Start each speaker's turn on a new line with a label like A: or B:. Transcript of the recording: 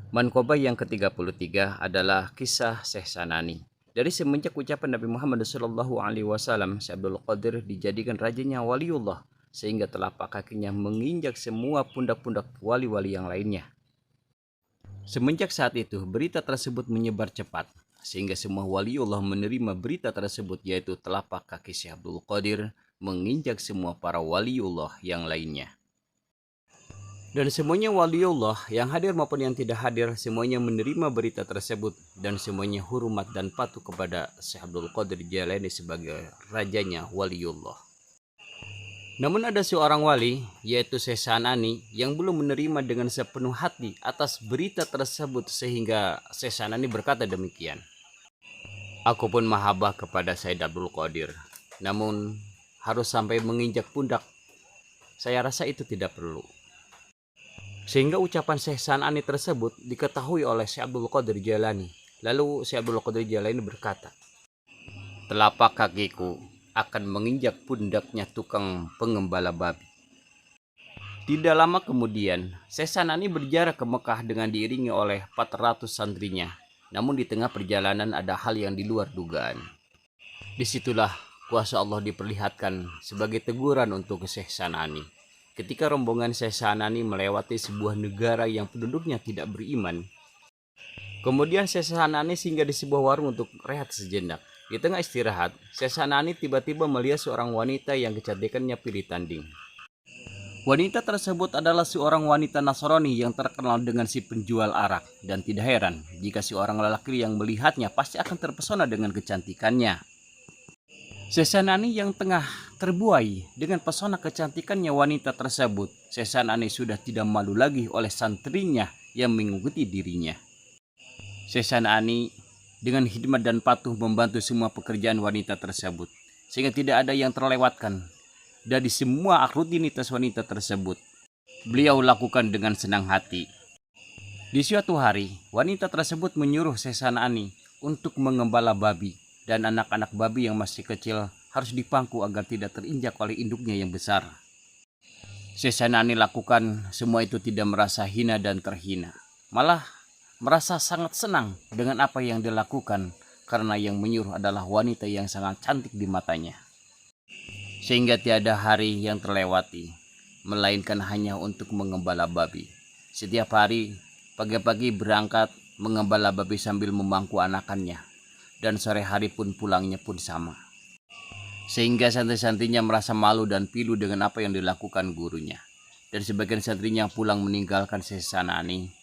A: Manqobah yang ke-33 adalah kisah Syekh Sanani. Dari semenjak ucapan Nabi Muhammad SAW, Syekh Abdul Qadir dijadikan rajanya waliullah, sehingga telapak kakinya menginjak semua pundak-pundak wali-wali yang lainnya. Semenjak saat itu, berita tersebut menyebar cepat, sehingga semua waliullah menerima berita tersebut, yaitu telapak kaki Syekh Abdul Qadir menginjak semua para waliullah yang lainnya. Dan semuanya waliullah yang hadir maupun yang tidak hadir, semuanya menerima berita tersebut dan semuanya hormat dan patuh kepada Syekh Abdul Qadir Jailani sebagai rajanya waliullah. Namun ada seorang wali, yaitu Syekh Sanani, yang belum menerima dengan sepenuh hati atas berita tersebut, sehingga Syekh Sanani berkata demikian. Aku pun mahabbah kepada Syekh Abdul Qadir, namun harus sampai menginjak pundak, saya rasa itu tidak perlu. Sehingga ucapan Syekh Sanani tersebut diketahui oleh Syekh Abdul Qadir Jailani. Lalu Syekh Abdul Qadir Jailani berkata, telapak kakiku akan menginjak pundaknya tukang pengembala babi. Tidak lama kemudian, Syekh Sanani berjarak ke Mekah dengan diiringi oleh 400 santrinya. Namun di tengah perjalanan ada hal yang di luar dugaan. Disitulah kuasa Allah diperlihatkan sebagai teguran untuk Syekh Sanani. Ketika rombongan Syekh Sanani melewati sebuah negara yang penduduknya tidak beriman, kemudian Syekh Sanani singgah di sebuah warung untuk rehat sejenak. Di tengah istirahat, Syekh Sanani tiba-tiba melihat seorang wanita yang kecantikannya pilih tanding. Wanita tersebut adalah seorang wanita Nasrani yang terkenal dengan si penjual arak, dan tidak heran jika seorang lelaki yang melihatnya pasti akan terpesona dengan kecantikannya. Syekh Sanani yang tengah terbuai dengan pesona kecantikannya wanita tersebut, Syekh Sanani sudah tidak malu lagi oleh santrinya yang mengikuti dirinya. Syekh Sanani dengan khidmat dan patuh membantu semua pekerjaan wanita tersebut, sehingga tidak ada yang terlewatkan dari semua rutinitas wanita tersebut. Beliau lakukan dengan senang hati. Di suatu hari, wanita tersebut menyuruh Syekh Sanani untuk mengembala babi, dan anak-anak babi yang masih kecil harus dipangku agar tidak terinjak oleh induknya yang besar. Syekh Sanani lakukan semua itu tidak merasa hina dan terhina, malah merasa sangat senang dengan apa yang dilakukan, karena yang menyuruh adalah wanita yang sangat cantik di matanya. Sehingga tiada hari yang terlewati, melainkan hanya untuk mengembala babi. Setiap hari, pagi-pagi berangkat mengembala babi sambil memangku anakannya. Dan sore hari pun pulangnya pun sama. Sehingga santri-santrinya merasa malu dan pilu dengan apa yang dilakukan gurunya. Dan sebagian santrinya pulang meninggalkan Syekh Sanani